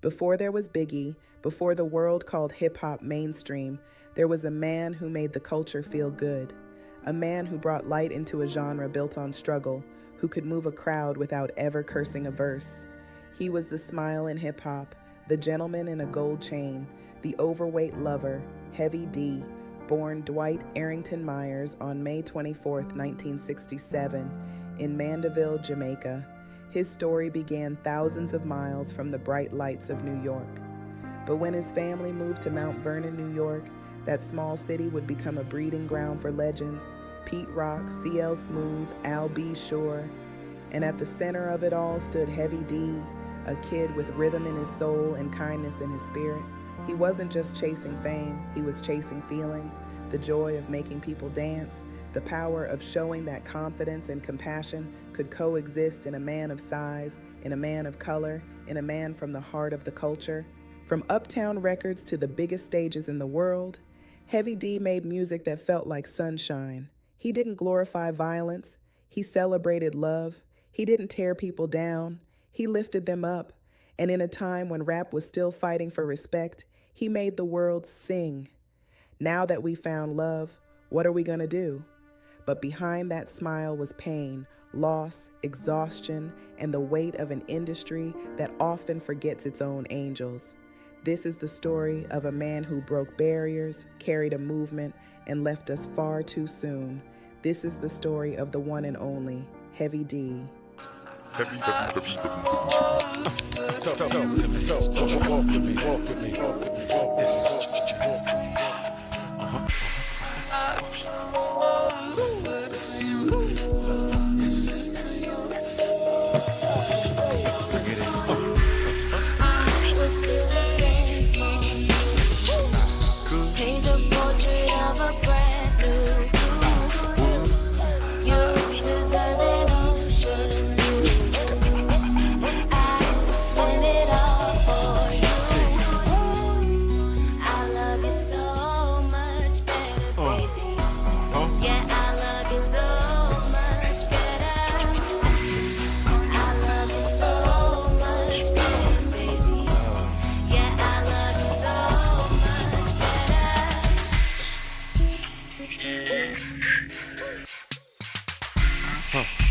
Before there was Biggie, before the world called hip-hop mainstream, there was a man who made the culture feel good. A man who brought light into a genre built on struggle, who could move a crowd without ever cursing a verse. He was the smile in hip-hop, the gentleman in a gold chain, the overweight lover, Heavy D, born Dwight Arrington Myers on May 24, 1967, in Mandeville, Jamaica. His story began thousands of miles from the bright lights of New York. But when his family moved to Mount Vernon, New York, that small city would become a breeding ground for legends: Pete Rock, CL Smooth, Al B. Sure. And at the center of it all stood Heavy D, a kid with rhythm in his soul and kindness in his spirit. He wasn't just chasing fame, he was chasing feeling, the joy of making people dance, the power of showing that confidence and compassion could coexist in a man of size, in a man of color, in a man from the heart of the culture. From Uptown Records to the biggest stages in the world, Heavy D made music that felt like sunshine. He didn't glorify violence, he celebrated love. He didn't tear people down, he lifted them up. And in a time when rap was still fighting for respect, he made the world sing. Now that we found love, what are we gonna do? But behind that smile was pain, loss, exhaustion, and the weight of an industry that often forgets its own angels. This is the story of a man who broke barriers, carried a movement, and left us far too soon. This is the story of the one and only Heavy D. Heavy. Talk to me, walk with me. Yes.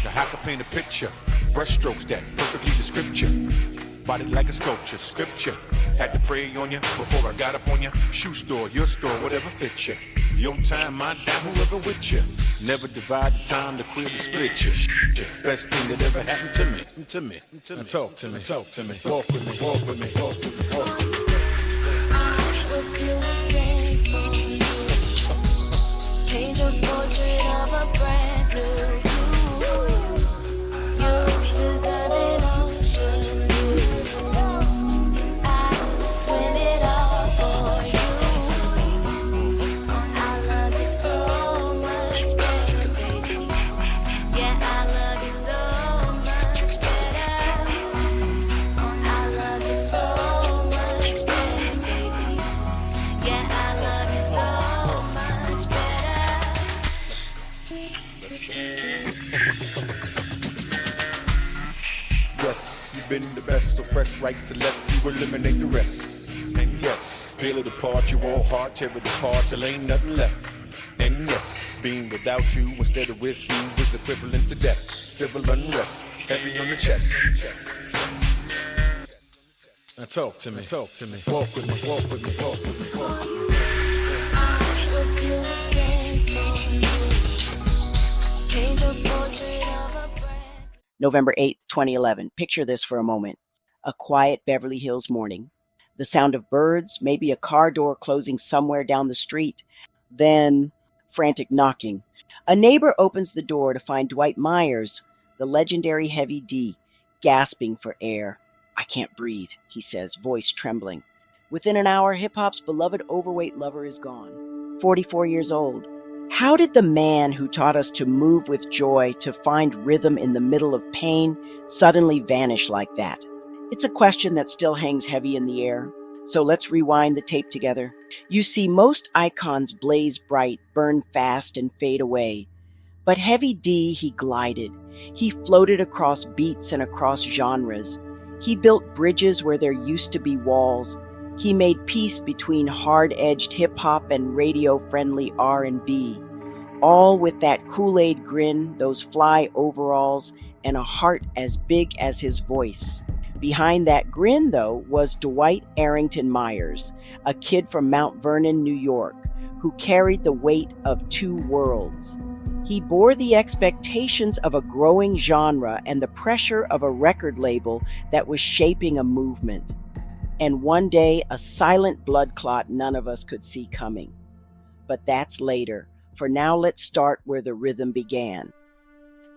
Now how can paint a picture? Brushstrokes that perfectly describe you. Body like a sculpture, scripture. Had to pray on you before I got up on you. Shoe store, your store, whatever fits you. Your time, my dime, whoever with you. Never divide the time to quit or split you. Best thing that ever happened to me. Now talk to me. Walk with me. I would do things for you. Paint a portrait of a brand new you. You deserve an ocean view. I would swim it all for you. I love you so much better, baby. Yeah, I love you so much better. I love you so much better, baby. Yeah, I love you so much better. Yes, you've been the best, so fresh right to left, you eliminate the rest. And yes, peel it apart, you all hard, tear it apart till ain't nothing left. And yes, being without you instead of with you is equivalent to death. Civil unrest, heavy on the chest. Now talk to me. Walk with me. I would do things for you. Paint a portrait of a brand. November 8th, 2011. Picture this for a moment. A quiet Beverly Hills morning. The sound of birds, maybe a car door closing somewhere down the street. Then frantic knocking. A neighbor opens the door to find Dwight Myers, the legendary Heavy D, gasping for air. "I can't breathe," he says, voice trembling. Within an hour, hip-hop's beloved overweight lover is gone. 44 years old. How did the man who taught us to move with joy, to find rhythm in the middle of pain, suddenly vanish like that? It's a question that still hangs heavy in the air. So let's rewind the tape together. You see, most icons blaze bright, burn fast, and fade away. But Heavy D, he glided. He floated across beats and across genres. He built bridges where there used to be walls. He made peace between hard-edged hip-hop and radio-friendly R&B. All with that Kool-Aid grin, those fly overalls, and a heart as big as his voice. Behind that grin, though, was Dwight Arrington Myers, a kid from Mount Vernon, New York, who carried the weight of two worlds. He bore the expectations of a growing genre and the pressure of a record label that was shaping a movement. And one day, a silent blood clot none of us could see coming. But that's later. For now, let's start where the rhythm began.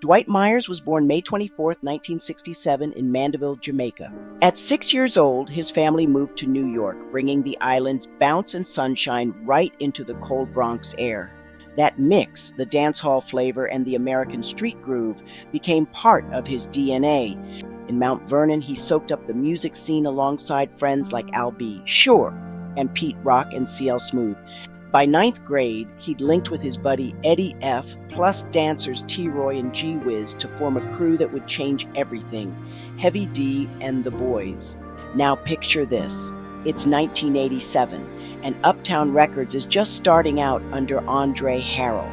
Dwight Myers was born May 24, 1967 in Mandeville, Jamaica. At 6 years old, his family moved to New York, bringing the island's bounce and sunshine right into the cold Bronx air. That mix, the dance hall flavor and the American street groove, became part of his DNA. In Mount Vernon, he soaked up the music scene alongside friends like Al B. Sure, and Pete Rock and CL Smooth. By 9th grade, he'd linked with his buddy Eddie F., plus dancers T-Roy and G-Wiz to form a crew that would change everything, Heavy D and the Boys. Now picture this. It's 1987, and Uptown Records is just starting out under Andre Harrell.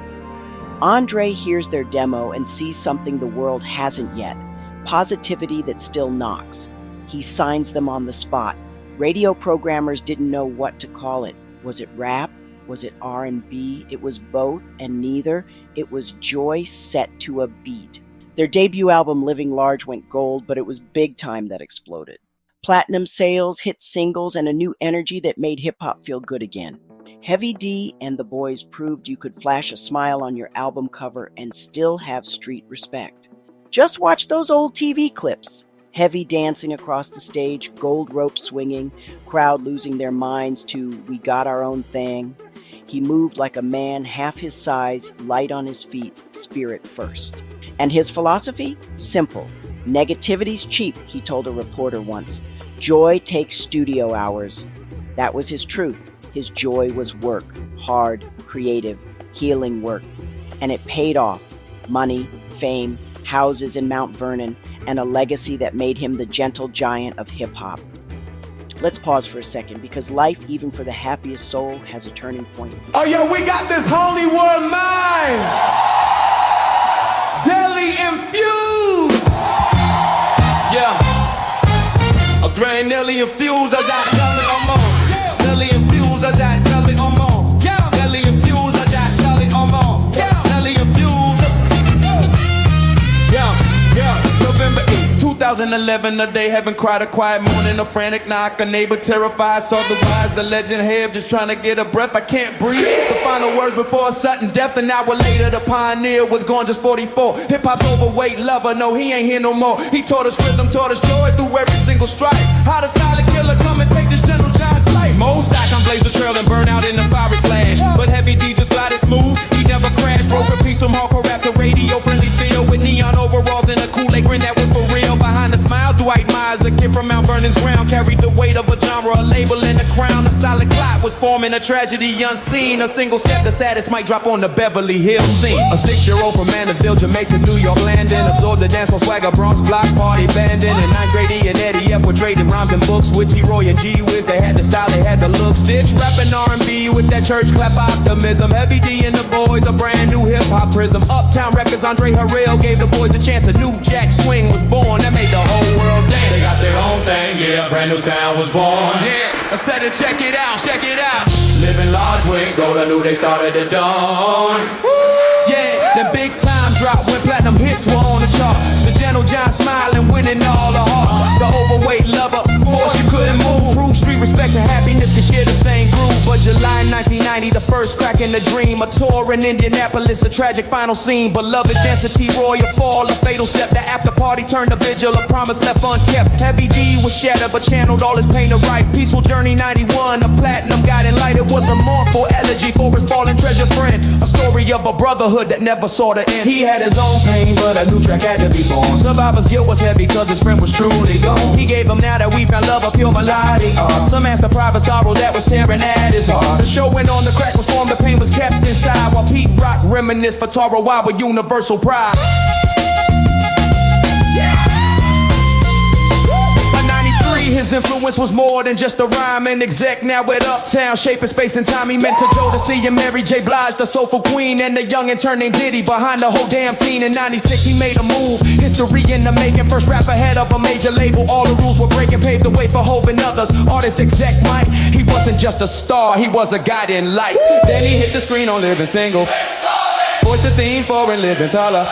Andre hears their demo and sees something the world hasn't yet, positivity that still knocks. He signs them on the spot. Radio programmers didn't know what to call it. Was it rap? Was it R&B? It was both and neither. It was joy set to a beat. Their debut album, Living Large, went gold, but it was Big Time that exploded. Platinum sales, hit singles, and a new energy that made hip-hop feel good again. Heavy D and the Boys proved you could flash a smile on your album cover and still have street respect. Just watch those old TV clips. Heavy dancing across the stage, gold rope swinging, crowd losing their minds to We Got Our Own Thing. He moved like a man half his size, light on his feet, spirit first. And his philosophy? Simple. Negativity's cheap, he told a reporter once. Joy takes studio hours. That was his truth. His joy was work, hard, creative, healing work. And it paid off. Money, fame, houses in Mount Vernon, and a legacy that made him the gentle giant of hip-hop. Let's pause for a second, because life, even for the happiest soul, has a turning point. Oh, yo, we got this Hollywood mind. Deli infused. Yeah. A grain Nelly infused, I got Deli on more. Deli infused, I got Deli on more. Deli infused, I got Deli on more. Deli infused. Yeah. November 8, 2011, a day haven't cried a quiet morning, a frantic knock, a neighbor terrified, saw the rise, the legend have just trying to get a breath, I can't breathe, the final words before a sudden death, an hour later the pioneer was gone just 44, hip-hop's overweight lover, no he ain't here no more, he taught us rhythm, taught us joy through every single strike, how the silent killer come and take this gentle giant's life, most I can blaze the trail and burn out in the fiery flash, but Heavy D just glided smooth, he never crashed, broke a piece from hardcore rap to radio friendly feel with neon overalls and a Kool-Aid grin that was for real. Behind the smile, Dwight Myers, a kid from Mount Vernon's ground, carried the weight of a genre, a label and a crown. A solid clot was forming a tragedy unseen. A single step, the saddest mic drop on the Beverly Hills scene. A 6-year-old from Mandeville, Jamaica, New York landing, absorbed the dance on swagger, Bronx block party banding. In 9th grade, E and Eddie F were trading rhymes and books with T-Roy and G-Wiz. They had the style, they had the look. Stitch rapping R&B with that church clap optimism. Heavy D and the Boys, a brand new hip-hop prism. Uptown Records, Andre Harrell gave the boys a chance. A new jack swing was born that made the whole world dance. They got their own thing, yeah, brand new sound was born. Yeah, I said it, check it out, check it out. Living large went gold, I knew they started at dawn. Yeah, the big time drop when platinum hits were on the charts. The gentle giant smiling, winning all the hearts. The overweight lover, force you couldn't move. Prove street respect and happiness can share the same groove. But July 1990, the first crack in the dream. A tour in Indianapolis, a tragic final scene. Beloved density, royal fall, a fatal step. The after party turned to vigil, a promise left unkept. Heavy D was shattered, but channeled all his pain to right. Peaceful journey 91, a platinum guiding light. It was a mournful elegy for his fallen treasure friend. A story of a brotherhood that never saw the end. He had his own pain, but a new track had to be born. Survivor's guilt was heavy cause his friend was truly gone. He gave him now that we found love a pure melodic art. Some asked the private sorrow that was tearing at his heart. The show went on, the crack was formed, the pain was kept inside. While Pete Rock reminisced for Taro Wild with universal pride. his influence was more than just a rhyme and exec. Now at Uptown, shaping space and time. He meant to Joe to see and Mary J. Blige, the soulful queen, and the young intern named Diddy. Behind the whole damn scene in 96, he made a move. History in the making, first rapper head of a major label. All the rules were breaking, paved the way for Hov and others. Artist exec Mike, he wasn't just a star, he was a guiding light. Then he hit the screen on Living Single. Voiced the theme for And Living Taller.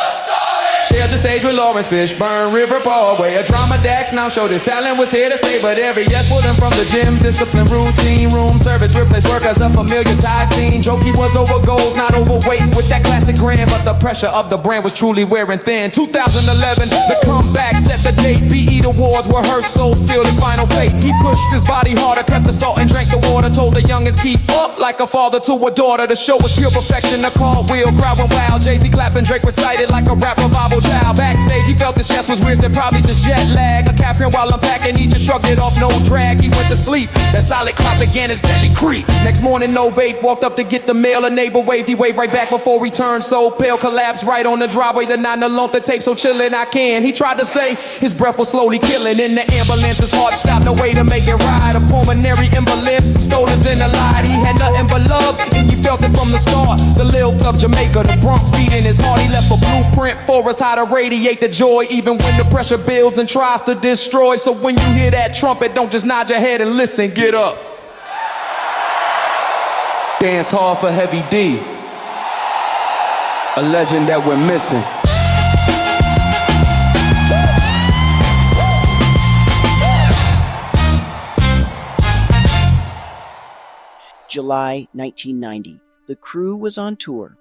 Shared the stage with Lawrence Fishburne, River Broadway, a drama Dax now showed his talent was here to stay. But every yes pulled him from the gym, discipline, routine, room service, replaced work as a familiar tide scene. Jokey was over goals, not overweight with that classic grin, but the pressure of the brand was truly wearing thin. 2011, the comeback set the date. BET Awards were her soul, sealed his final fate. He pushed his body harder, cut the salt and drank the water, told the youngest keep up like a father to a daughter. The show was pure perfection, a cartwheel, crowd went wild. Jay-Z clapping, Drake recited like a rap revival child. Backstage, he felt his chest was weird, said probably just jet lag. A captain while unpacking, he just shrugged it off, no drag. He went to sleep, that solid clock began his deadly creep. Next morning, no bait, walked up to get the mail. A neighbor waved, he waved right back before he turned so pale. Collapsed right on the driveway, the 9 alone, the tape so chillin' I can. He tried to say his breath was slowly killing. In the ambulance, his heart stopped, no way to make it right. A pulmonary embolism, some stoners in the light. He had nothing but love, and you felt it from the start. The lilt of Jamaica, the Bronx beating his heart. He left a blueprint for us how to radiate the joy, even when the pressure builds and tries to destroy. So when you hear that trumpet, don't just nod your head and listen, get up. Dance hard for Heavy D, a legend that we're missing. July 1990. The crew was on tour.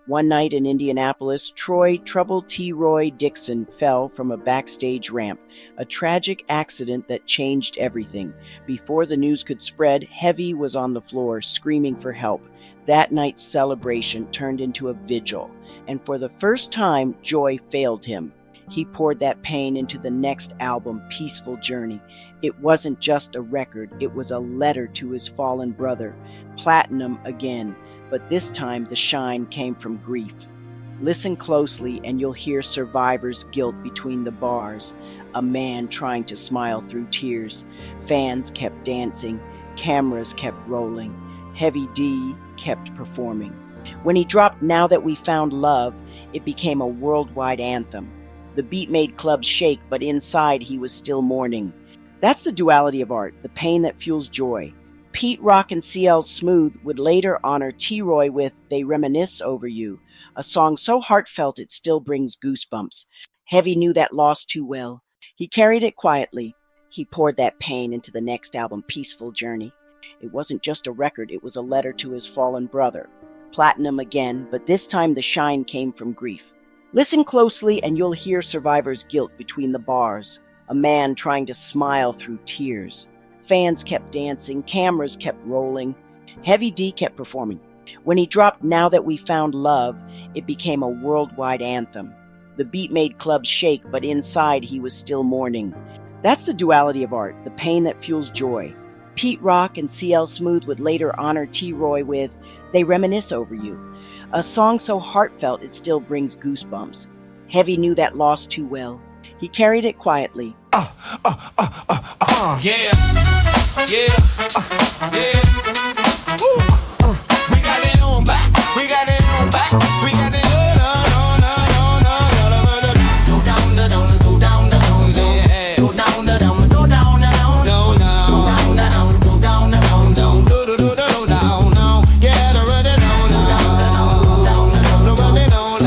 One night in Indianapolis, Troy Trouble T. Roy Dixon fell from a backstage ramp, a tragic accident that changed everything. Before the news could spread, Heavy was on the floor screaming for help. That night's celebration turned into a vigil, and for the first time, joy failed him. He poured that pain into the next album, Peaceful Journey. It wasn't just a record, it was a letter to his fallen brother. Platinum again. But this time the shine came from grief. Listen closely and you'll hear survivor's guilt between the bars. A man trying to smile through tears. Fans kept dancing. Cameras kept rolling. Heavy D kept performing. When he dropped Now That We Found Love, it became a worldwide anthem. The beat made clubs shake, but inside he was still mourning. That's the duality of art, the pain that fuels joy. Pete Rock and CL Smooth would later honor T-Roy with They Reminisce Over You, a song so heartfelt it still brings goosebumps. Heavy knew that loss too well. He carried it quietly. He poured that pain into the next album, Peaceful Journey. It wasn't just a record, it was a letter to his fallen brother. Platinum again, but this time the shine came from grief. Listen closely and you'll hear survivor's guilt between the bars. A man trying to smile through tears. Fans kept dancing, cameras kept rolling. Heavy D kept performing. When he dropped Now That We Found Love, it became a worldwide anthem. The beat made clubs shake, but inside he was still mourning. That's the duality of art, the pain that fuels joy. Pete Rock and CL Smooth would later honor T-Roy with They Reminisce Over You, a song so heartfelt it still brings goosebumps. Heavy knew that loss too well. He carried it quietly. We got it on back. We got it on back. We got it on. Go down, go down, go down, yeah. Go down, go down, go down, go down, go down, go down, yeah, the ready down, the ready down,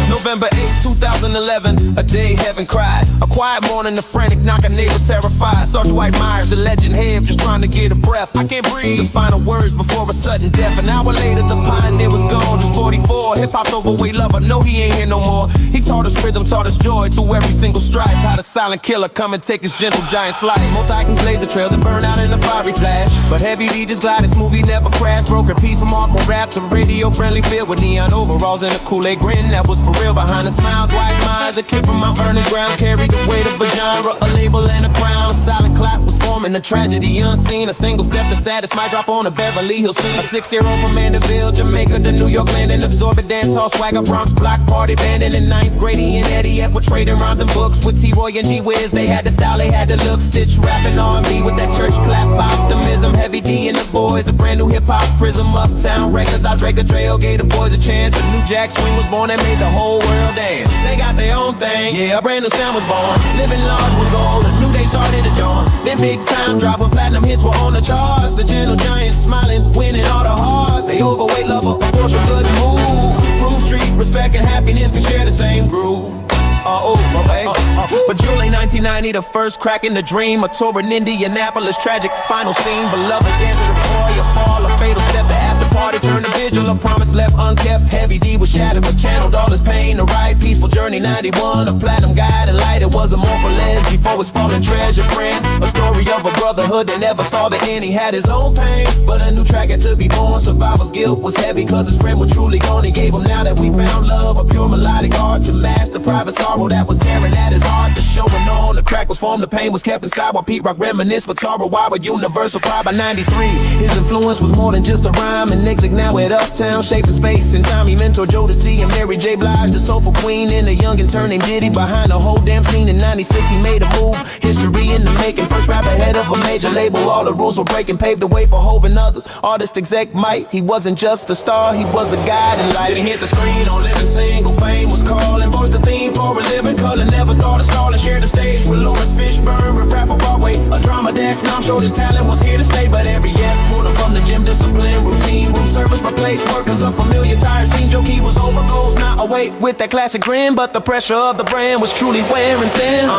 November 8, 2011, a day heaven cried. A quiet morning, a frantic knock, a neighbor terrified. Saw Dwight Myers, the legend, head just trying to get a breath. I can't breathe the final words before a sudden death. An hour later, the pioneer was gone, just 44. Hip-hop's overweight lover, no, he ain't here no more. He taught us rhythm, taught us joy through every single strife. How the silent killer come and take his gentle giant slice. Most icons blaze a trail that burn out in a fiery flash. But Heavy D just glided smooth, he never crashed. Broke a piece from hardcore rap to radio-friendly filled with neon overalls and a Kool-Aid grin that was for real. Behind a smile, Dwight Myers, a kid from Mount Vernon ground, carried the weight of a genre, a label and a crown. A silent clap was forming coming, a tragedy unseen. A single step the saddest might drop on a Beverly Hills scene. A 6-year-old from Mandeville, Jamaica to New York landing, absorbing dance hall swagger, Bronx block party band. In 9th grade, he and Eddie F were trading rhymes and books with T-Roy and G-Wiz. They had the style, they had the look. Stitch rapping R&B with that church clap optimism. Heavy D and the boys, a brand new hip-hop prism. Uptown records, I Drake a Trail, gave the boys a chance. A new Jack Swing was born and made the whole world dance. They got their own thing, yeah, a brand new sound was born. Living large with gold, a new day started to dawn. Then big time drop when platinum hits were on the charts. The gentle giants smiling, winning all the hearts. They overweight lover, a force of good move. Proof Street, respect and happiness can share the same groove. But July 1990, the first crack in the dream. A tour in Indianapolis, tragic final scene. Beloved dancer to a fall, a fatal step. The after party turned to vigil, a promise left unkept. Heavy D was shattered but channeled all his pain. The right peaceful journey 91, a platinum guide and light. It was a mournful elegy for his fallen treasure friend. A story of a brotherhood that never saw the end. He had his own pain, but a new track had to be born. Survivor's guilt was heavy cause his friend was truly gone. He gave him Now That We Found Love, a pure melodic art to mask the private sorrow that was tearing at his heart. The show went on, the crack was formed, the pain was kept inside while Pete Rock reminisced for Tara Why with Universal Pride by 93. His influence was more than just a rhyme, and Exit now at Uptown, shaping space and time. He mentored Jodeci and Mary J. Blige, the soulful queen, and a youngin' turning Diddy behind the whole damn scene. In 96 he made a move, history in the making. First rapper head of a major label, all the rules were breaking, paved the way for Hov and others. Artist exec Mike, he wasn't just a star, he was a guide and light. Then he hit the screen on Living Single, fame was calling, voiced the theme for a living color. Never thought of stalling, shared the stage with Lawrence Fishburne, Riff Raff, Broadway, a drama desk. Now I'm sure this talent was here to stay, but every yes pulled him from the gym, discipline, routine, room service, replaced workers, a familiar tired scene. Joke he was over goals, not awake with that classic grin, but the pressure of the brand was truly wearing thin.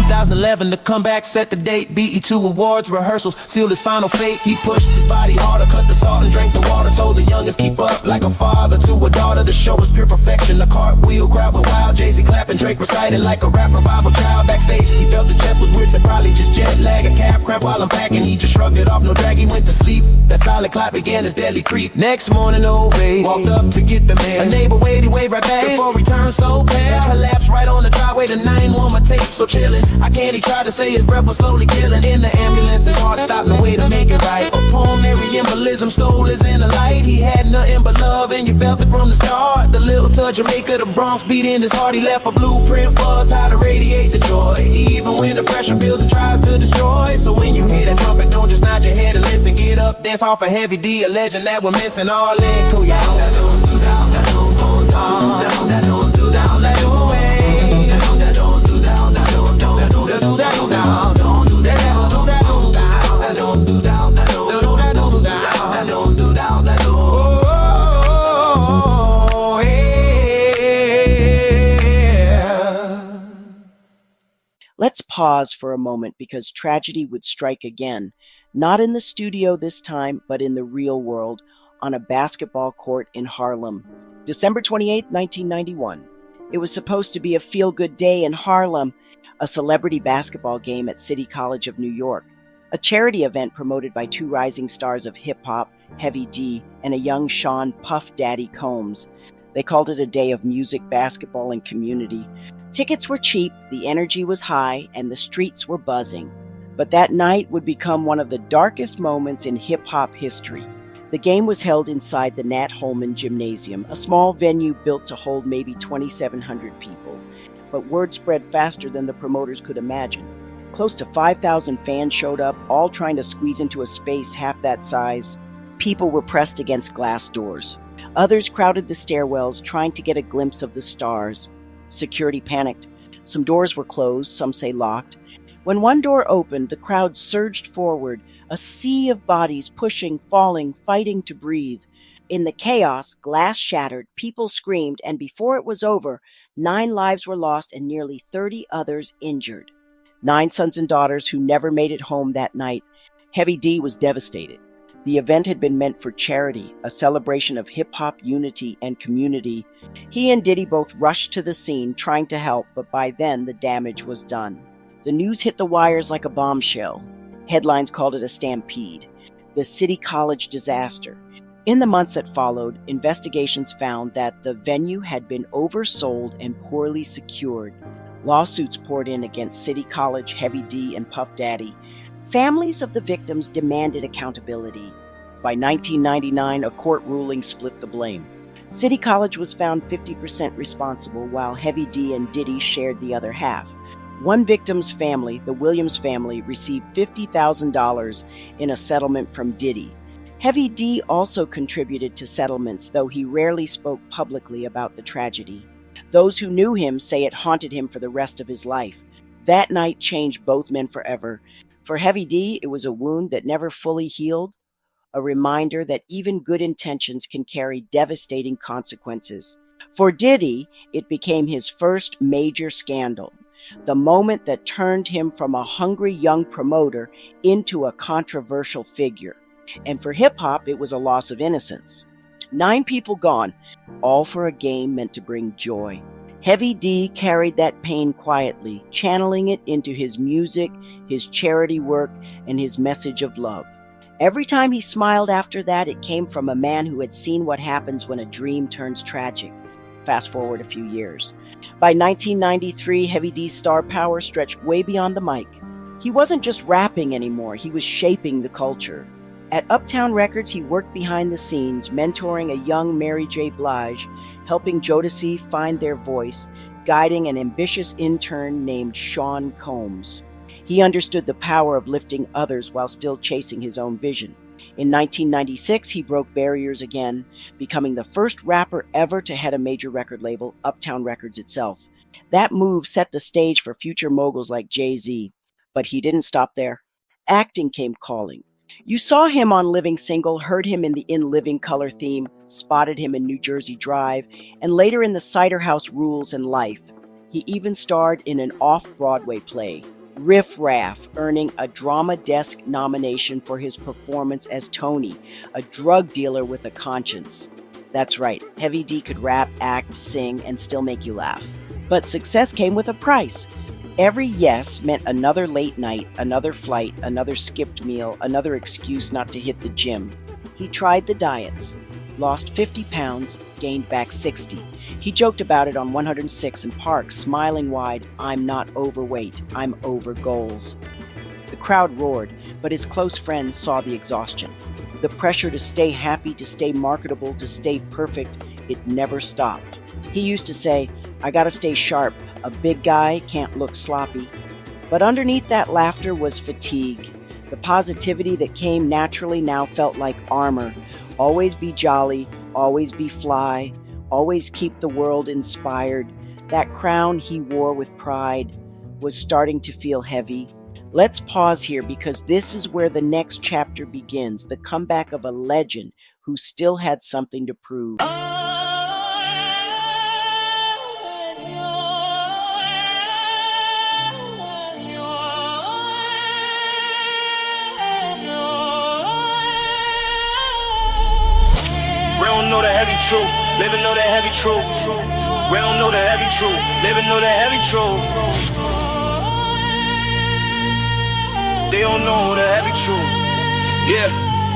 2011, the comeback set the date. BE2 awards, rehearsals sealed his final fate. He pushed his body harder, cut the salt and drank the water. Told the youngest keep up like a father to a daughter. The show was pure perfection. The cartwheel crowd went wild. Jay-Z clapping, Drake recited like a rap revival child. Backstage, he felt his chest was weird, said probably just jet lag, a calf cramp while unpacking. He just shrugged it off, no drag, he went to sleep. That silent clap began his deadly creep. Next morning, Ove walked up to get the man. A neighbor waved, he waved right back before he turned so pale. Collapsed right on the driveway, the 911 my tape so chillin'. I can't, he tried to say his breath was slowly killing. In the ambulance, his heart stopped, no way to make it right. A pulmonary embolism stole his inner light. He had nothing but love and you felt it from the start. The little touch of Jamaica, the Bronx beat in his heart. He left a blueprint for us how to radiate the joy, even when the pressure builds and tries to destroy. So when you hear that trumpet, don't just nod your head and listen. Get up, dance off a Heavy D, a legend that we're missing. All in, cool, y'all. Let's pause for a moment because tragedy would strike again, not in the studio this time, but in the real world, on a basketball court in Harlem. December 28, 1991. It was supposed to be a feel-good day in Harlem, a celebrity basketball game at City College of New York, a charity event promoted by two rising stars of hip-hop, Heavy D, and a young Sean Puff Daddy Combs. They called it a day of music, basketball, and community. Tickets were cheap, the energy was high, and the streets were buzzing. But that night would become one of the darkest moments in hip-hop history. The game was held inside the Nat Holman Gymnasium, a small venue built to hold maybe 2,700 people. But word spread faster than the promoters could imagine. Close to 5,000 fans showed up, all trying to squeeze into a space half that size. People were pressed against glass doors. Others crowded the stairwells, trying to get a glimpse of the stars. Security panicked. Some doors were closed, some say locked. When one door opened, the crowd surged forward, a sea of bodies pushing, falling, fighting to breathe. In the chaos, glass shattered, people screamed, and before it was over, 9 lives were lost and nearly 30 others injured. 9 sons and daughters who never made it home that night. Heavy D was devastated. The event had been meant for charity, a celebration of hip-hop unity and community. He and Diddy both rushed to the scene, trying to help, but by then the damage was done. The news hit the wires like a bombshell. Headlines called it a stampede, the City College disaster. In the months that followed, investigations found that the venue had been oversold and poorly secured. Lawsuits poured in against City College, Heavy D, and Puff Daddy. Families of the victims demanded accountability. By 1999, a court ruling split the blame. City College was found 50% responsible, while Heavy D and Diddy shared the other half. One victim's family, the Williams family, received $50,000 in a settlement from Diddy. Heavy D also contributed to settlements, though he rarely spoke publicly about the tragedy. Those who knew him say it haunted him for the rest of his life. That night changed both men forever. For Heavy D, it was a wound that never fully healed, a reminder that even good intentions can carry devastating consequences. For Diddy, it became his first major scandal, the moment that turned him from a hungry young promoter into a controversial figure. And for hip-hop, it was a loss of innocence. 9 people gone, all for a game meant to bring joy. Heavy D carried that pain quietly, channeling it into his music, his charity work, and his message of love. Every time he smiled after that, it came from a man who had seen what happens when a dream turns tragic. Fast forward a few years. By 1993, Heavy D's star power stretched way beyond the mic. He wasn't just rapping anymore, he was shaping the culture. At Uptown Records, he worked behind the scenes, mentoring a young Mary J. Blige, helping Jodeci find their voice, guiding an ambitious intern named Sean Combs. He understood the power of lifting others while still chasing his own vision. In 1996, he broke barriers again, becoming the first rapper ever to head a major record label, Uptown Records itself. That move set the stage for future moguls like Jay-Z. But he didn't stop there. Acting came calling. You saw him on Living Single, heard him in the In Living Color theme, spotted him in New Jersey Drive, and later in the Cider House Rules and Life. He even starred in an off-Broadway play, Riff Raff, earning a Drama Desk nomination for his performance as Tony, a drug dealer with a conscience. That's right, Heavy D could rap, act, sing, and still make you laugh. But success came with a price. Every yes meant another late night, another flight, another skipped meal, another excuse not to hit the gym. He tried the diets, lost 50 pounds, gained back 60. He joked about it on 106 in Park, smiling wide, "I'm not overweight, I'm over goals." The crowd roared, but his close friends saw the exhaustion. The pressure to stay happy, to stay marketable, to stay perfect, it never stopped. He used to say, "I gotta stay sharp. A big guy can't look sloppy." But underneath that laughter was fatigue. The positivity that came naturally now felt like armor. Always be jolly, always be fly, always keep the world inspired. That crown he wore with pride was starting to feel heavy. Let's pause here because this is where the next chapter begins, the comeback of a legend who still had something to prove. We don't know the heavy truth, living know the heavy truth. We don't know the heavy truth, living know the heavy truth. They don't know the heavy truth. Yeah.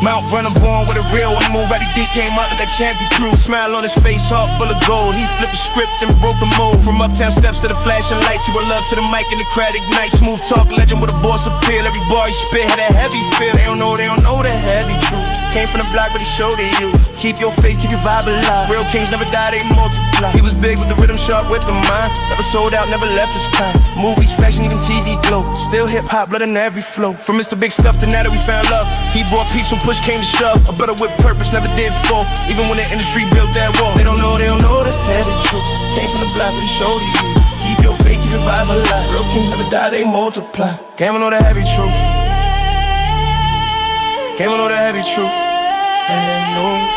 Mount Vernon born with a real one, move ready deep, came out with that champion crew. Smile on his face, heart full of gold. He flipped the script and broke the mold. From uptown steps to the flashing lights, he brought love to the mic and the crowd ignites. Smooth talk, legend with a boss appeal. Every bar he spit had a heavy feel. They don't know the heavy truth. Came from the block, but he showed it you. Keep your faith, keep your vibe alive. Real kings never die, they multiply. He was big with the rhythm, sharp with the mind. Never sold out, never left his kind. Movies, fashion, even TV glow. Still hip hop, blood in every flow. From Mr. Big Stuff to now that we found love. He brought peace when push came to shove. A brother with purpose, never did fall. Even when the industry built that wall. They don't know the heavy truth. Came from the block, but he showed it you. Keep your faith, keep your vibe alive. Real kings never die, they multiply. Came to know the heavy truth. Came to know the heavy truth. And they know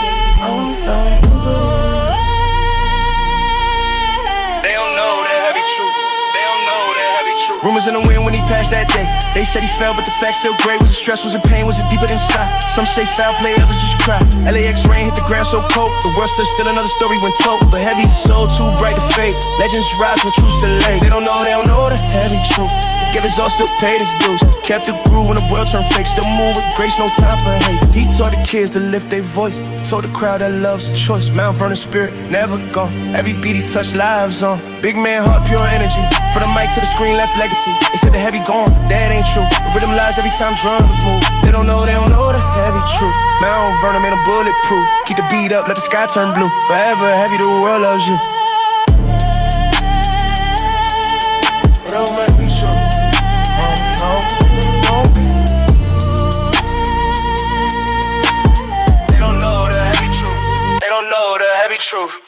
they don't know the heavy truth. They don't know the heavy truth. Rumors in the wind when he passed that day. They said he fell, but the facts still gray. Was it stress, was it pain, was it deeper inside? Some say foul play, others just cry. LAX rain hit the ground so cold. The world stood still, another story when told. But heavy soul too bright to fade. Legends rise when truth's delayed. They don't know the heavy truth. Give his all, still paid his dues. Kept the groove when the world turned fake. Still move with grace, no time for hate. He taught the kids to lift their voice. He told the crowd that love's a choice. Mount Vernon spirit, never gone. Every beat he touched lives on. Big man, heart, pure energy. From the mic to the screen, left legacy. They said the heavy gone, that ain't true. The rhythm lies every time drums move. They don't know the heavy truth. Mount Vernon made them bulletproof. Keep the beat up, let the sky turn blue. Forever heavy, the world loves you. It all must be true. They don't know the heavy truth. They don't know the heavy truth.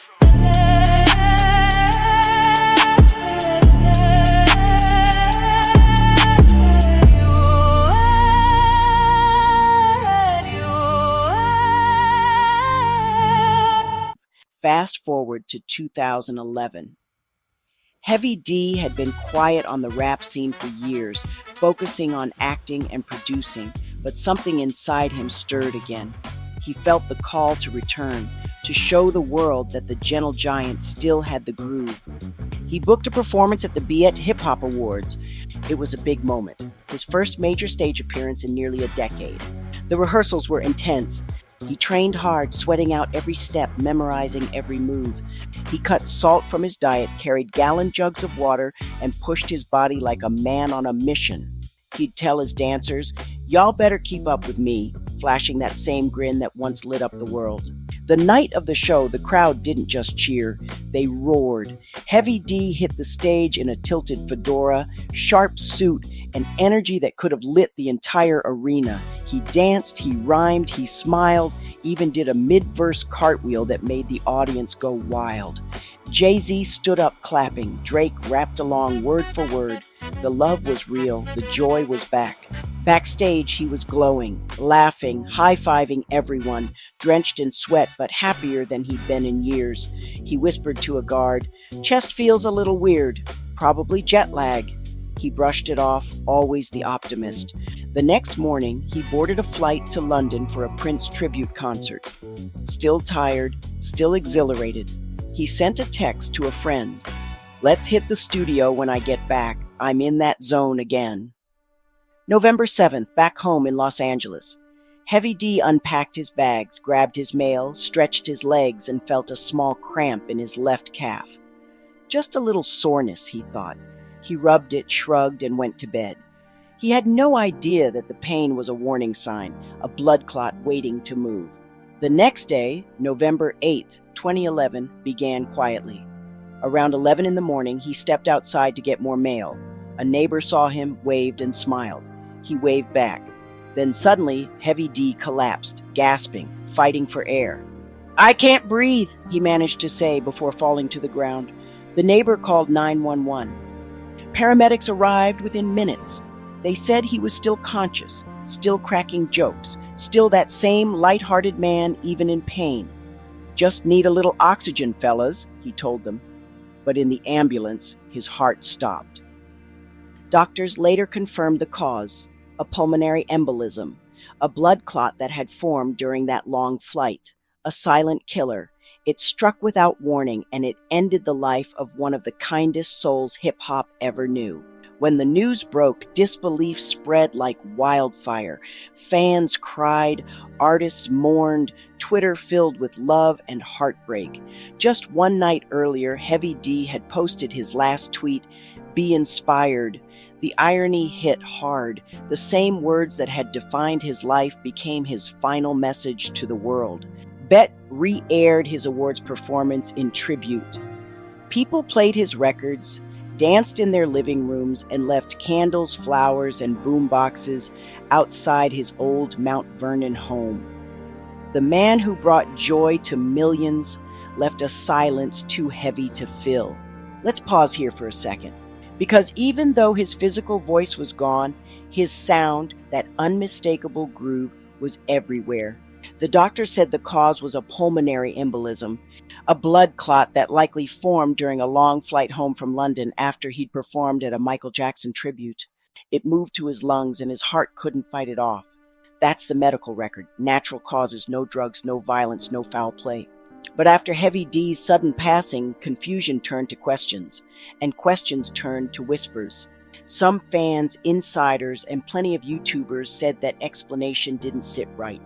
Fast forward to 2011. Heavy D had been quiet on the rap scene for years, focusing on acting and producing, but something inside him stirred again. He felt the call to return, to show the world that the gentle giant still had the groove. He booked a performance at the Biet Hip Hop Awards. It was a big moment, his first major stage appearance in nearly a decade. The rehearsals were intense. He trained hard, sweating out every step, memorizing every move. He cut salt from his diet, carried gallon jugs of water, and pushed his body like a man on a mission. He'd tell his dancers, "Y'all better keep up with me," flashing that same grin that once lit up the world. The night of the show, the crowd didn't just cheer, they roared. Heavy D hit the stage in a tilted fedora, sharp suit, and energy that could have lit the entire arena. He danced, he rhymed, he smiled, even did a mid-verse cartwheel that made the audience go wild. Jay-Z stood up clapping, Drake rapped along word for word. The love was real, the joy was back. Backstage, he was glowing, laughing, high-fiving everyone, drenched in sweat but happier than he'd been in years. He whispered to a guard, "Chest feels a little weird, probably jet lag." He brushed it off, always the optimist. The next morning, he boarded a flight to London for a Prince tribute concert. Still tired, still exhilarated, he sent a text to a friend. "Let's hit the studio when I get back. I'm in that zone again." November 7th, back home in Los Angeles. Heavy D unpacked his bags, grabbed his mail, stretched his legs, and felt a small cramp in his left calf. Just a little soreness, he thought. He rubbed it, shrugged, and went to bed. He had no idea that the pain was a warning sign, a blood clot waiting to move. The next day, November 8th, 2011, began quietly. Around 11 in the morning, he stepped outside to get more mail. A neighbor saw him, waved, and smiled. He waved back. Then suddenly, Heavy D collapsed, gasping, fighting for air. "I can't breathe," he managed to say before falling to the ground. The neighbor called 911. Paramedics arrived within minutes. They said he was still conscious, still cracking jokes, still that same light-hearted man even in pain. "Just need a little oxygen, fellas," he told them. But in the ambulance, his heart stopped. Doctors later confirmed the cause, a pulmonary embolism, a blood clot that had formed during that long flight, a silent killer. It struck without warning, and it ended the life of one of the kindest souls hip-hop ever knew. When the news broke, disbelief spread like wildfire. Fans cried, artists mourned, Twitter filled with love and heartbreak. Just one night earlier, Heavy D had posted his last tweet, "Be inspired." The irony hit hard. The same words that had defined his life became his final message to the world. Bet re-aired his awards performance in tribute. People played his records, danced in their living rooms, and left candles, flowers, and boomboxes outside his old Mount Vernon home. The man who brought joy to millions left a silence too heavy to fill. Let's pause here for a second, because even though his physical voice was gone, his sound, that unmistakable groove, was everywhere. The doctor said the cause was a pulmonary embolism, a blood clot that likely formed during a long flight home from London after he'd performed at a Michael Jackson tribute. It moved to his lungs and his heart couldn't fight it off. That's the medical record. Natural causes, no drugs, no violence, no foul play. But after Heavy D's sudden passing, confusion turned to questions, and questions turned to whispers. Some fans, insiders, and plenty of YouTubers said that explanation didn't sit right.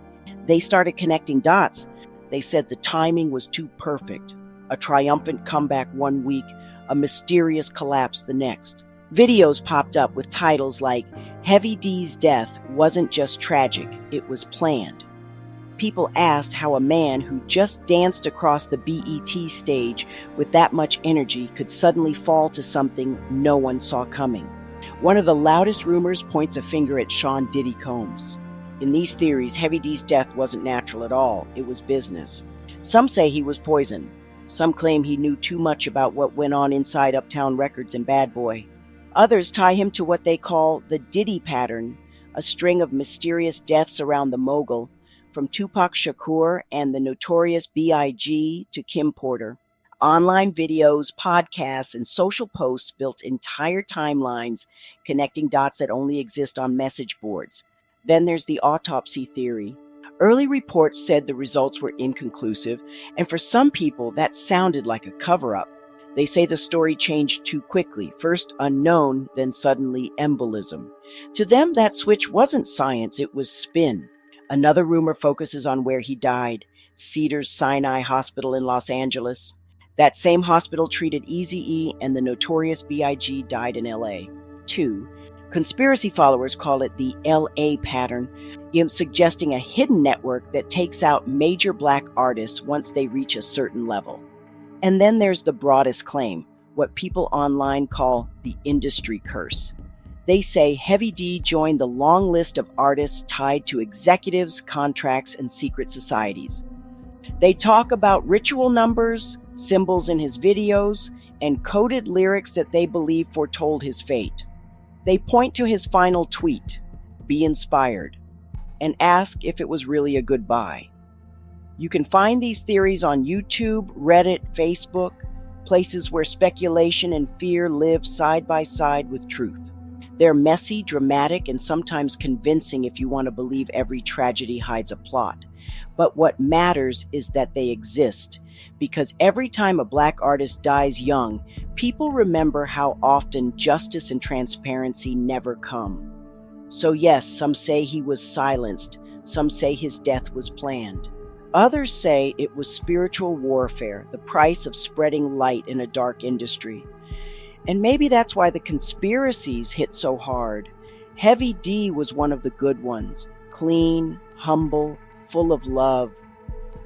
They started connecting dots. They said the timing was too perfect. A triumphant comeback one week, a mysterious collapse the next. Videos popped up with titles like, Heavy D's death wasn't just tragic, it was planned. People asked how a man who just danced across the BET stage with that much energy could suddenly fall to something no one saw coming. One of the loudest rumors points a finger at Sean Diddy Combs. In these theories, Heavy D's death wasn't natural at all, it was business. Some say he was poisoned. Some claim he knew too much about what went on inside Uptown Records and Bad Boy. Others tie him to what they call the Diddy pattern, a string of mysterious deaths around the mogul, from Tupac Shakur and the notorious B.I.G. to Kim Porter. Online videos, podcasts, and social posts built entire timelines connecting dots that only exist on message boards. Then there's the autopsy theory. Early reports said the results were inconclusive, and for some people that sounded like a cover-up. They say the story changed too quickly, first unknown, then suddenly embolism. To them, that switch wasn't science, it was spin. Another rumor focuses on where he died, Cedars-Sinai Hospital in Los Angeles. That same hospital treated Eazy-E, and the notorious B.I.G. died in L.A. 2. Conspiracy followers call it the L.A. pattern, suggesting a hidden network that takes out major black artists once they reach a certain level. And then there's the broadest claim, what people online call the industry curse. They say Heavy D joined the long list of artists tied to executives, contracts, and secret societies. They talk about ritual numbers, symbols in his videos, and coded lyrics that they believe foretold his fate. They point to his final tweet, "Be inspired," and ask if it was really a goodbye. You can find these theories on YouTube, Reddit, Facebook, places where speculation and fear live side by side with truth. They're messy, dramatic, and sometimes convincing if you want to believe every tragedy hides a plot. But what matters is that they exist, because every time a black artist dies young, people remember how often justice and transparency never come. So yes, some say he was silenced, some say his death was planned. Others say it was spiritual warfare, the price of spreading light in a dark industry. And maybe that's why the conspiracies hit so hard. Heavy D was one of the good ones, clean, humble, full of love.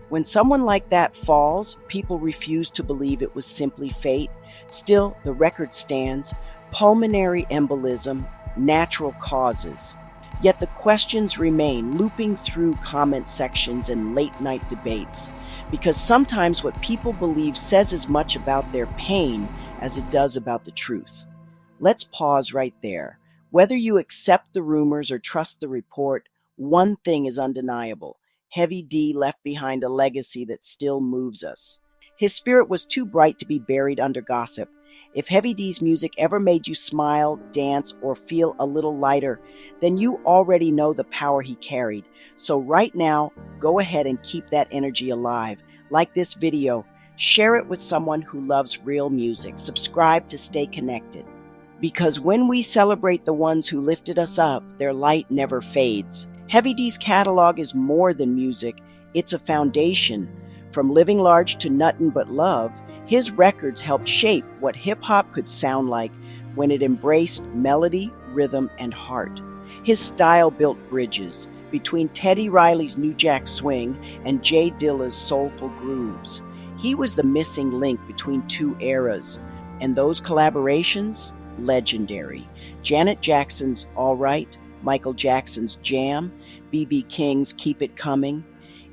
When someone like that falls, people refuse to believe it was simply fate. Still, the record stands, pulmonary embolism, natural causes. Yet the questions remain, looping through comment sections and late-night debates, because sometimes what people believe says as much about their pain as it does about the truth. Let's pause right there. Whether you accept the rumors or trust the report, one thing is undeniable. Heavy D left behind a legacy that still moves us. His spirit was too bright to be buried under gossip. If Heavy D's music ever made you smile, dance, or feel a little lighter, then you already know the power he carried. So right now, go ahead and keep that energy alive. Like this video, share it with someone who loves real music. Subscribe to stay connected. Because when we celebrate the ones who lifted us up, their light never fades. Heavy D's catalog is more than music. It's a foundation. From Living Large to Nuttin But Love, his records helped shape what hip-hop could sound like when it embraced melody, rhythm, and heart. His style built bridges between Teddy Riley's New Jack Swing and Jay Dilla's soulful grooves. He was the missing link between two eras, and those collaborations, legendary. Janet Jackson's All Right, Michael Jackson's Jam, B.B. King's Keep It Coming,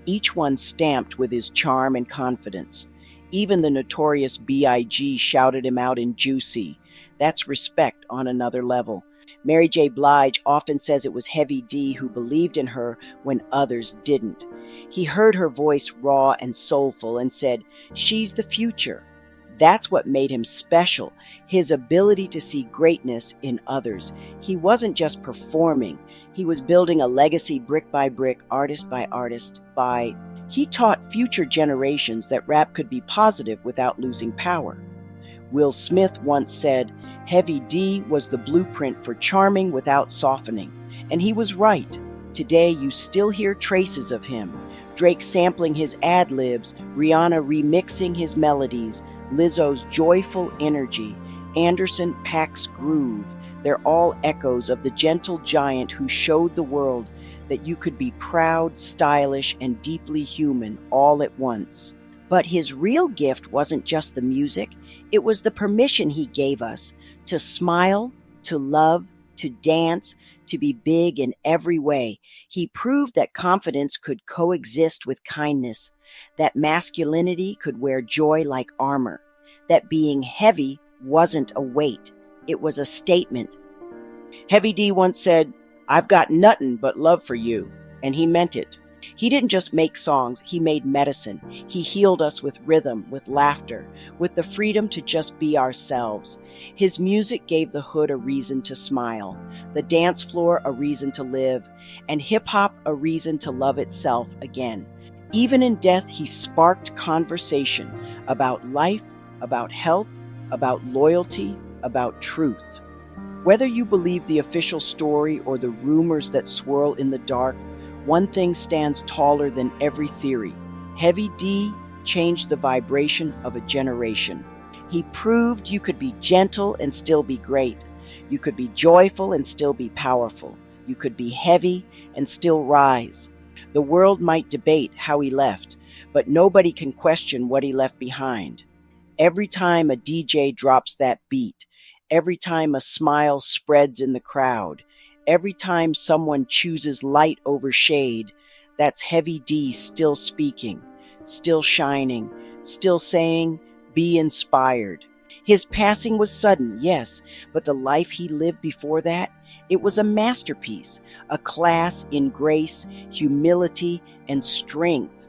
each one stamped with his charm and confidence. Even the notorious B.I.G. shouted him out in Juicy. That's respect on another level. Mary J. Blige often says it was Heavy D who believed in her when others didn't. He heard her voice raw and soulful and said, "She's the future." That's what made him special, his ability to see greatness in others. He wasn't just performing. He was building a legacy brick by brick, artist by artist, He taught future generations that rap could be positive without losing power. Will Smith once said, Heavy D was the blueprint for charming without softening. And he was right. Today you still hear traces of him. Drake sampling his ad-libs, Rihanna remixing his melodies, Lizzo's joyful energy, Anderson Paak's groove, they're all echoes of the gentle giant who showed the world that you could be proud, stylish, and deeply human all at once. But his real gift wasn't just the music, it was the permission he gave us to smile, to love, to dance, to be big in every way. He proved that confidence could coexist with kindness, that masculinity could wear joy like armor, that being heavy wasn't a weight, it was a statement. Heavy D once said, "I've got nuttin' but love for you," and he meant it. He didn't just make songs, he made medicine. He healed us with rhythm, with laughter, with the freedom to just be ourselves. His music gave the hood a reason to smile, the dance floor a reason to live, and hip-hop a reason to love itself again. Even in death, he sparked conversation about life, about health, about loyalty, about truth. Whether you believe the official story or the rumors that swirl in the dark, one thing stands taller than every theory. Heavy D changed the vibration of a generation. He proved you could be gentle and still be great. You could be joyful and still be powerful. You could be heavy and still rise. The world might debate how he left, but nobody can question what he left behind. Every time a DJ drops that beat, every time a smile spreads in the crowd, every time someone chooses light over shade, that's Heavy D still speaking, still shining, still saying, be inspired. His passing was sudden, yes, but the life he lived before that, it was a masterpiece, a class in grace, humility, and strength.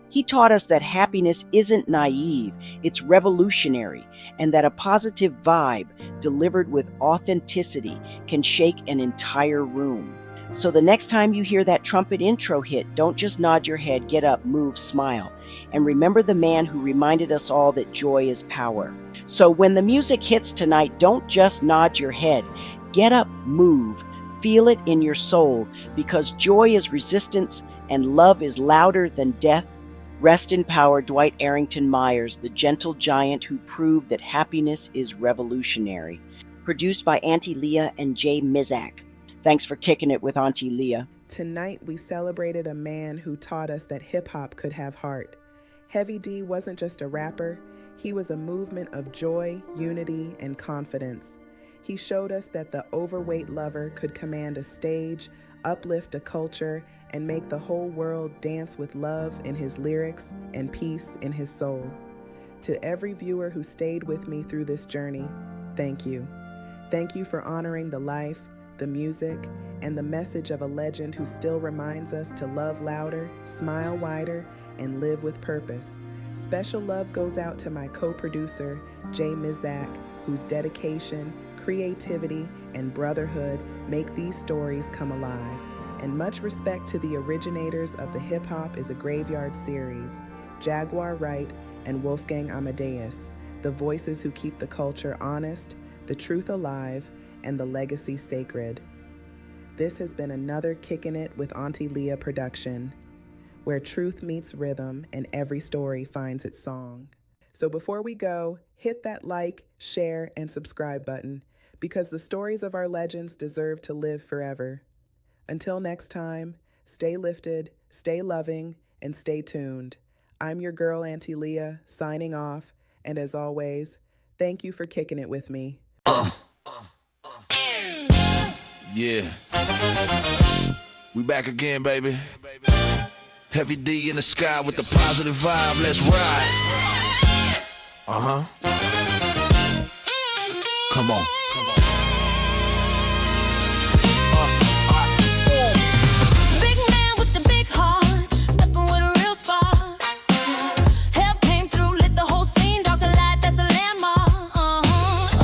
He taught us that happiness isn't naive, it's revolutionary, and that a positive vibe delivered with authenticity can shake an entire room. So the next time you hear that trumpet intro hit, don't just nod your head, get up, move, smile, and remember the man who reminded us all that joy is power. So when the music hits tonight, don't just nod your head, get up, move, feel it in your soul, because joy is resistance and love is louder than death. Rest in power, Dwight Arrington Myers, the gentle giant who proved that happiness is revolutionary. Produced by Auntie Leah and Jay Mizak. Thanks for kicking it with Auntie Leah. Tonight, we celebrated a man who taught us that hip-hop could have heart. Heavy D wasn't just a rapper, he was a movement of joy, unity, and confidence. He showed us that the overweight lover could command a stage, uplift a culture, and make the whole world dance with love in his lyrics and peace in his soul. To every viewer who stayed with me through this journey, thank you. Thank you for honoring the life, the music, and the message of a legend who still reminds us to love louder, smile wider, and live with purpose. Special love goes out to my co-producer, Jay Mizak, whose dedication, creativity, and brotherhood make these stories come alive. And much respect to the originators of the Hip Hop is a Graveyard series, Jaguar Wright and Wolfgang Amadeus, the voices who keep the culture honest, the truth alive, and the legacy sacred. This has been another Kickin' It with Auntie Leah production, where truth meets rhythm and every story finds its song. So before we go, hit that like, share, and subscribe button, because the stories of our legends deserve to live forever. Until next time, stay lifted, stay loving, and stay tuned. I'm your girl, Auntie Leah, signing off, and as always, thank you for kicking it with me. Yeah. We back again, baby. Heavy D in the sky with the positive vibe. Let's ride. Come on. Big man with the big heart, stepping with a real spark. Help came through, lit the whole scene, dark and light, that's a landmark.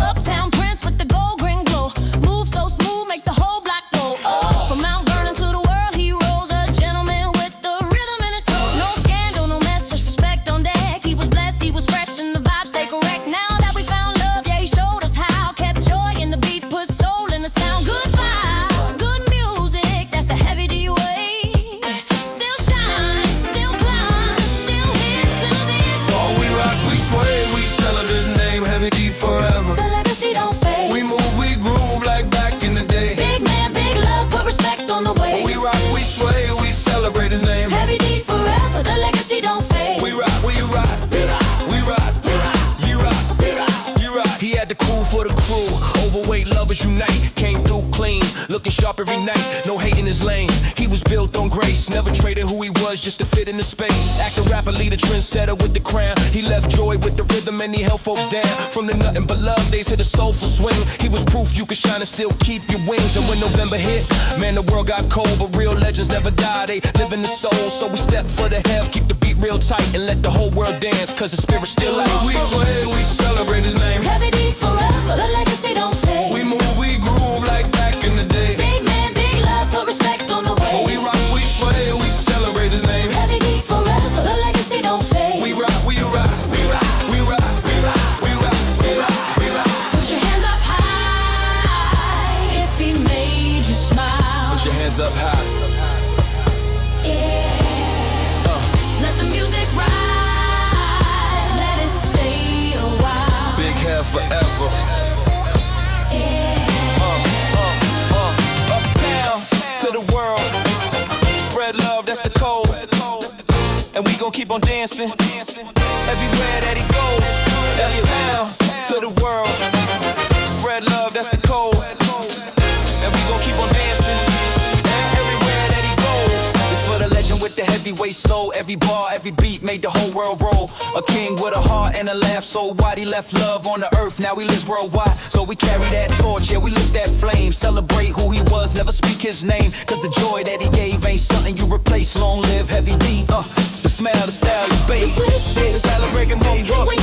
Uptown Prince with the gold green glow, move so smooth, make the whole block go. From Mount Vernon to the world, he rose, a gentleman with the rhythm in his toe. No scandal, no mess, just respect on deck. He was blessed, he was fresh, and the vibes stay correct. Now that we found love, yeah, he showed us how, kept joy brothers unite. Came through clean, looking sharp every night. No hate in his lane. He was built on grace, never traded who he was just to fit in the space. Actor, rapper, leader, trendsetter with the crown. He left joy with the rhythm and he held folks down. From the Nuttin But Love days to the soulful swing, he was proof you could shine and still keep your wings. And when November hit, man, the world got cold, but real legends never die. They live in the soul, so we step for the health, keep the beat real tight and let the whole world dance, cause the spirit's still out. We sway, we celebrate his name. Heavy D forever, the legacy don't fade. We move, we groove like back in the day. Big man, big love, put respect on the way. Oh, we rock, we sway, we celebrate his name. Heavy D forever, the legacy don't fade. We rock, we rock, we rock, we rock, we rock, we rock, we rock, we rock. Put your hands up high if he made you smile. Put your hands up high. Yeah. Let the music ride, let it stay a while. Big hair forever. Yeah. Uptown to the world. Spread love, that's the code. And we gon' keep on dancing everywhere that he goes. Uptown to the world. Spread love, that's the code. And we gon' keep on dancing everywhere that he goes. It's for the legend with the heavyweight soul. Every bar, every beat made the whole world roll. A king with a heart and a laugh so wide. He left love on the earth, now he lives worldwide. So we carry that torch, yeah, we lift that flame. Celebrate who he was, never speak his name. Cause the joy that he gave ain't something you replace. Long live Heavy D, the smell, the style, the bass. Celebrate him, When